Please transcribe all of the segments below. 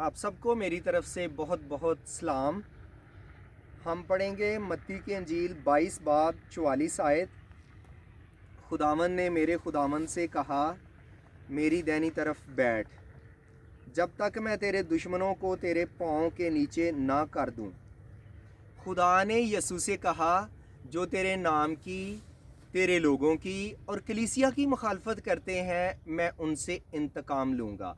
آپ سب کو میری طرف سے بہت بہت سلام۔ ہم پڑھیں گے متی کی انجیل 22 باب 44 آیت۔ خداوند نے میرے خداوند سے کہا، میری دینی طرف بیٹھ، جب تک میں تیرے دشمنوں کو تیرے پاؤں کے نیچے نہ کر دوں۔ خدا نے یسوع سے کہا، جو تیرے نام کی، تیرے لوگوں کی اور کلیسیا کی مخالفت کرتے ہیں، میں ان سے انتقام لوں گا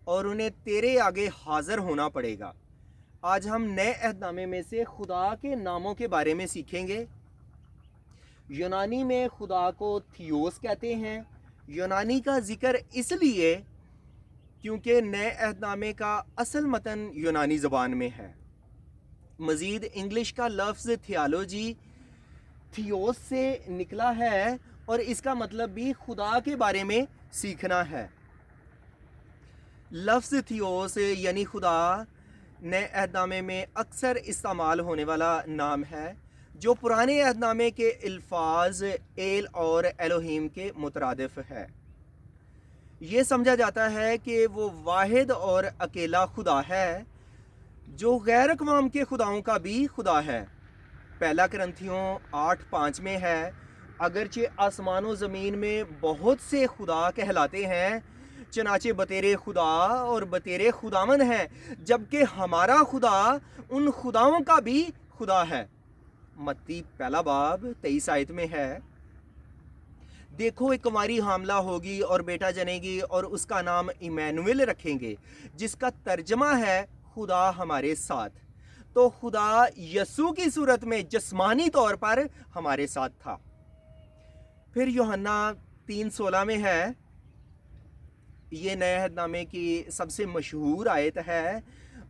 اور انہیں تیرے آگے حاضر ہونا پڑے گا۔ آج ہم نئے عہد نامے میں سے خدا کے ناموں کے بارے میں سیکھیں گے۔ یونانی میں خدا کو تھیوس کہتے ہیں۔ یونانی کا ذکر اس لیے کیونکہ نئے عہد نامے کا اصل متن یونانی زبان میں ہے۔ مزید انگلش کا لفظ تھیالوجی تھیوس سے نکلا ہے اور اس کا مطلب بھی خدا کے بارے میں سیکھنا ہے۔ لفظ تھیوس یعنی خدا نئے عہد نامے میں اکثر استعمال ہونے والا نام ہے، جو پرانے عہد نامے کے الفاظ ایل اور الوہیم کے مترادف ہے۔ یہ سمجھا جاتا ہے کہ وہ واحد اور اکیلا خدا ہے، جو غیر اقوام کے خداؤں کا بھی خدا ہے۔ پہلا کرنتھیوں 8:5 میں ہے، اگرچہ آسمان و زمین میں بہت سے خدا کہلاتے ہیں، چنانچہ بتیرے خدا اور بتیرے خداوند ہیں، جبکہ ہمارا خدا ان خداؤں کا بھی خدا ہے۔ متی پہلا باب 23 آیت میں ہے، دیکھو ایک کنواری حاملہ ہوگی اور بیٹا جنے گی اور اس کا نام ایمینویل رکھیں گے، جس کا ترجمہ ہے خدا ہمارے ساتھ۔ تو خدا یسوع کی صورت میں جسمانی طور پر ہمارے ساتھ تھا۔ پھر یوحنا 3:16 میں ہے، یہ نئے عہد نامے کی سب سے مشہور آیت ہے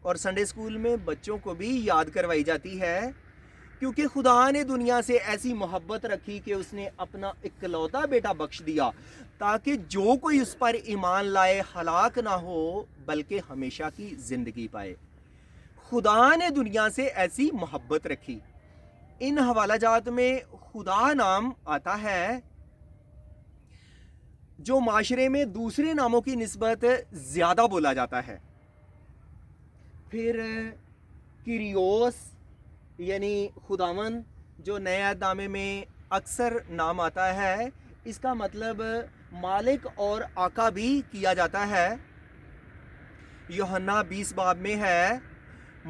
اور سنڈے اسکول میں بچوں کو بھی یاد کروائی جاتی ہے، کیونکہ خدا نے دنیا سے ایسی محبت رکھی کہ اس نے اپنا اکلوتا بیٹا بخش دیا، تاکہ جو کوئی اس پر ایمان لائے ہلاک نہ ہو بلکہ ہمیشہ کی زندگی پائے۔ خدا نے دنیا سے ایسی محبت رکھی۔ ان حوالہ جات میں خدا نام آتا ہے جو معاشرے میں دوسرے ناموں کی نسبت زیادہ بولا جاتا ہے۔ پھر کیریوس یعنی خداوند، جو نئے عہد نامے میں اکثر نام آتا ہے، اس کا مطلب مالک اور آقا بھی کیا جاتا ہے۔ یوحنا 20 باب میں ہے،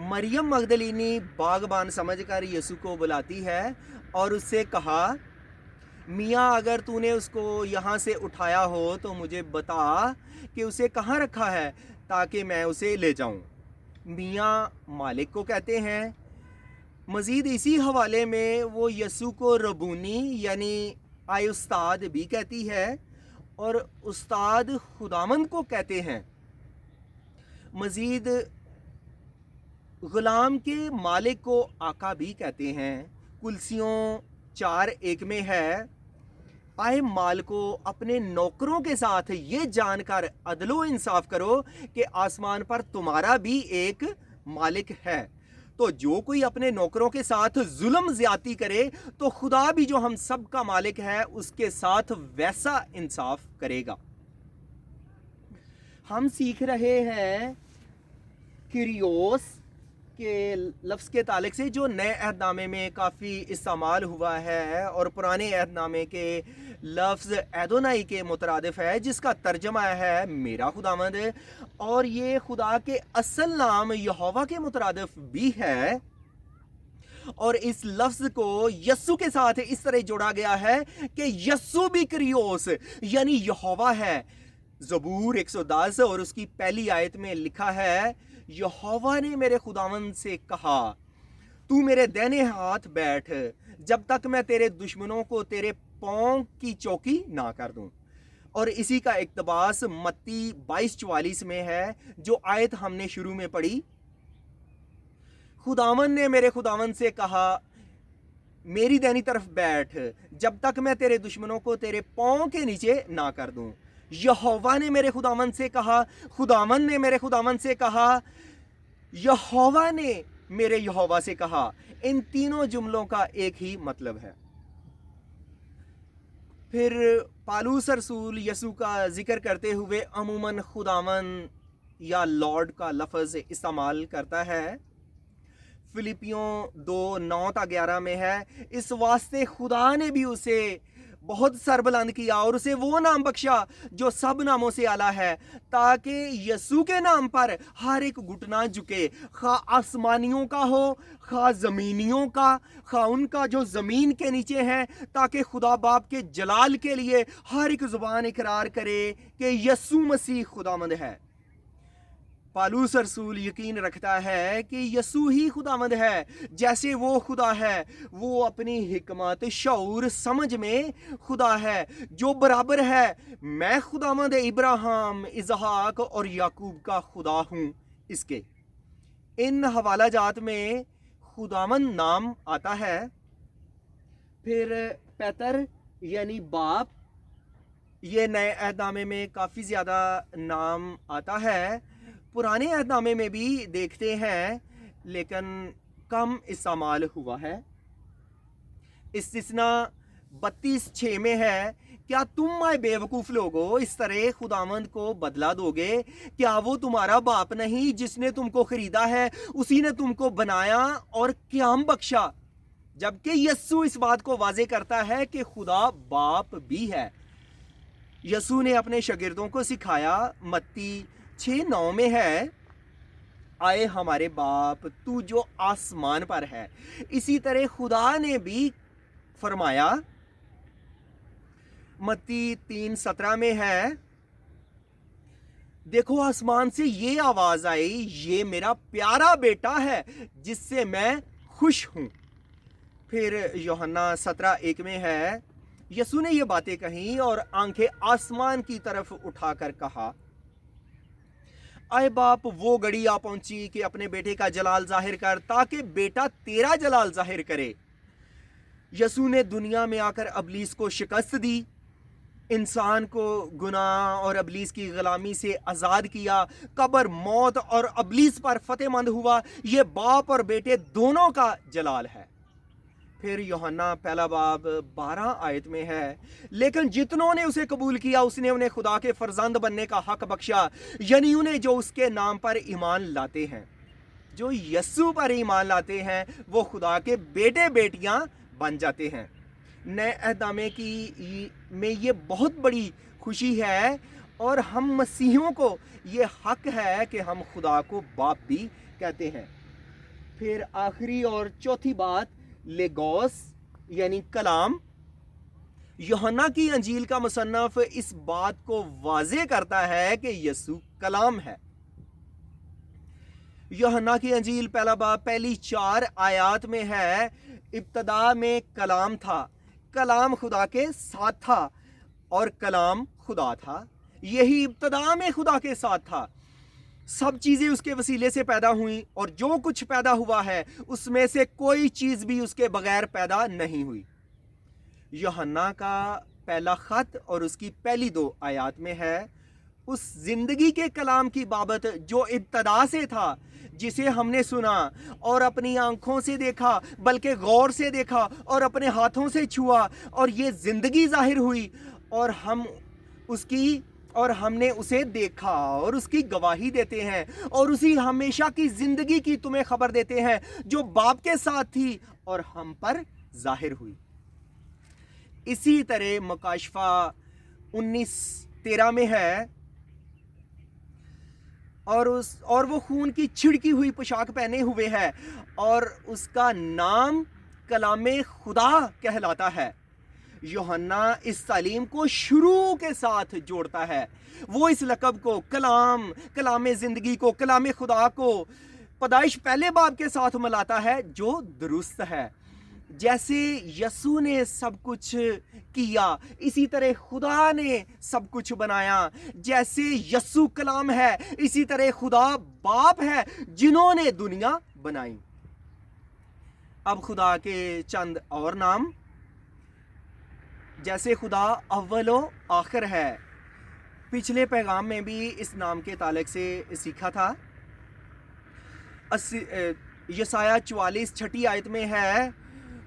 مریم مگدلینی باغبان سمجھ کر یسوع کو بلاتی ہے اور اس سے کہا، میاں اگر تو نے اس کو یہاں سے اٹھایا ہو تو مجھے بتا کہ اسے کہاں رکھا ہے تاکہ میں اسے لے جاؤں۔ میاں مالک کو کہتے ہیں۔ مزید اسی حوالے میں وہ یسوع کو ربونی یعنی آئے استاد بھی کہتی ہے اور استاد خداوند کو کہتے ہیں۔ مزید غلام کے مالک کو آقا بھی کہتے ہیں۔ کلسیوں 4:1 میں ہے، آئے مالکو اپنے نوکروں کے ساتھ یہ جان کر عدل و انصاف کرو کہ آسمان پر تمہارا بھی ایک مالک ہے۔ تو جو کوئی اپنے نوکروں کے ساتھ ظلم زیادتی کرے تو خدا بھی جو ہم سب کا مالک ہے اس کے ساتھ ویسا انصاف کرے گا۔ ہم سیکھ رہے ہیں کیریوس کے لفظ کے تعلق سے، جو نئے عہد نامے میں کافی استعمال ہوا ہے اور پرانے عہد نامے کے لفظ ایدونائی کے مترادف ہے، جس کا ترجمہ ہے میرا خداوند، اور یہ خدا کے اصل نام یہوہ کے مترادف بھی ہے۔ اور اس لفظ کو یسوع کے ساتھ اس طرح جوڑا گیا ہے کہ یسوع بھی کریوس یعنی یہوہ ہے۔ زبور 110 اور اس کی پہلی آیت میں لکھا ہے، یہوہ نے میرے خداوند سے کہا، تو میرے دائنے ہاتھ بیٹھ جب تک میں تیرے دشمنوں کو تیرے پاؤں کی چوکی نہ کر دوں۔ اور اسی کا اقتباس متی 22:44 میں ہے، جو آیت ہم نے شروع میں پڑھی۔ خداوند نے میرے خداوند سے کہا، میری دائنی طرف بیٹھ جب تک میں تیرے دشمنوں کو تیرے پاؤں کے نیچے نہ کر دوں۔ یہوہ نے میرے خداوند سے کہا، خداوند نے میرے خداوند سے کہا، یہوہ نے میرے یہوہ سے کہا۔ ان تینوں جملوں کا ایک ہی مطلب ہے۔ پھر پالوس رسول یسوع کا ذکر کرتے ہوئے عموماً خداوند یا لارڈ کا لفظ استعمال کرتا ہے۔ فلپیوں 2:9-11 میں ہے، اس واسطے خدا نے بھی اسے بہت سربلند کیا اور اسے وہ نام بخشا جو سب ناموں سے اعلیٰ ہے، تاکہ یسوع کے نام پر ہر ایک گھٹنا جھکے، خواہ آسمانیوں کا ہو خواہ زمینیوں کا، خواہ ان کا جو زمین کے نیچے ہے، تاکہ خدا باپ کے جلال کے لیے ہر ایک زبان اقرار کرے کہ یسوع مسیح خداوند ہے۔ پالوس رسول یقین رکھتا ہے کہ یسوع ہی خداوند ہے، جیسے وہ خدا ہے، وہ اپنی حکمت شعور سمجھ میں خدا ہے، جو برابر ہے میں خداوند ابراہیم، اسحاق اور یعقوب کا خدا ہوں۔ اس کے ان حوالہ جات میں خداوند نام آتا ہے، پھر پیتر یعنی باپ، یہ نئے عہد نامے میں کافی زیادہ نام آتا ہے، پرانے عہد نامے میں بھی دیکھتے ہیں لیکن کم استعمال ہوا ہے۔ استثنا 32:6 میں ہے، کیا تم اے بے وقوف لوگو اس طرح خداوند کو بدلہ دو گے؟ کیا وہ تمہارا باپ نہیں جس نے تم کو خریدا ہے؟ اسی نے تم کو بنایا اور قیام بخشا۔ جبکہ یسوع اس بات کو واضح کرتا ہے کہ خدا باپ بھی ہے۔ یسوع نے اپنے شاگردوں کو سکھایا، متی 6:9 میں ہے، آئے ہمارے باپ تو جو آسمان پر ہے۔ اسی طرح خدا نے بھی فرمایا، متی 3:17 میں ہے، دیکھو آسمان سے یہ آواز آئی، یہ میرا پیارا بیٹا ہے جس سے میں خوش ہوں۔ پھر یوحنا 17:1 میں ہے، یسوع نے یہ باتیں کہیں اور آنکھیں آسمان کی طرف اٹھا کر کہا، اے باپ وہ گھڑی آ پہنچی کہ اپنے بیٹے کا جلال ظاہر کر، تاکہ بیٹا تیرا جلال ظاہر کرے۔ یسوع نے دنیا میں آ کر ابلیس کو شکست دی، انسان کو گناہ اور ابلیس کی غلامی سے آزاد کیا، قبر، موت اور ابلیس پر فتح مند ہوا۔ یہ باپ اور بیٹے دونوں کا جلال ہے۔ پھر یوحنا پہلا باب 12 آیت میں ہے، لیکن جتنوں نے اسے قبول کیا اس نے انہیں خدا کے فرزند بننے کا حق بخشا، یعنی انہیں جو اس کے نام پر ایمان لاتے ہیں۔ جو یسوع پر ایمان لاتے ہیں وہ خدا کے بیٹے بیٹیاں بن جاتے ہیں۔ نئے عہد نامے میں یہ بہت بڑی خوشی ہے، اور ہم مسیحیوں کو یہ حق ہے کہ ہم خدا کو باپ بھی کہتے ہیں۔ پھر آخری اور چوتھی بات، لیگوس یعنی کلام۔ یوحنا کی انجیل کا مصنف اس بات کو واضح کرتا ہے کہ یسوع کلام ہے۔ یوحنا کی انجیل پہلا باب پہلی 4 آیات میں ہے، ابتدا میں کلام تھا، کلام خدا کے ساتھ تھا اور کلام خدا تھا، یہی ابتدا میں خدا کے ساتھ تھا۔ سب چیزیں اس کے وسیلے سے پیدا ہوئیں، اور جو کچھ پیدا ہوا ہے اس میں سے کوئی چیز بھی اس کے بغیر پیدا نہیں ہوئی۔ یوحنا کا پہلا خط اور اس کی پہلی 2 آیات میں ہے، اس زندگی کے کلام کی بابت جو ابتدا سے تھا، جسے ہم نے سنا اور اپنی آنکھوں سے دیکھا، بلکہ غور سے دیکھا اور اپنے ہاتھوں سے چھوا، اور یہ زندگی ظاہر ہوئی اور ہم نے اسے دیکھا اور اس کی گواہی دیتے ہیں، اور اسی ہمیشہ کی زندگی کی تمہیں خبر دیتے ہیں جو باپ کے ساتھ تھی اور ہم پر ظاہر ہوئی۔ اسی طرح مکاشفہ 19:13 میں ہے، اور وہ خون کی چھڑکی ہوئی پوشاک پہنے ہوئے ہے، اور اس کا نام کلام خدا کہلاتا ہے۔ یوحنا اس تعلیم کو شروع کے ساتھ جوڑتا ہے، وہ اس لقب کو کلام زندگی کو، کلام خدا کو پیدائش پہلے باب کے ساتھ ملاتا ہے، جو درست ہے۔ جیسے یسوع نے سب کچھ کیا، اسی طرح خدا نے سب کچھ بنایا۔ جیسے یسوع کلام ہے، اسی طرح خدا باپ ہے جنہوں نے دنیا بنائی۔ اب خدا کے چند اور نام، جیسے خدا اول و آخر ہے، پچھلے پیغام میں بھی اس نام کے تعلق سے سیکھا تھا۔ یسایہ 44 چھٹی آیت میں ہے،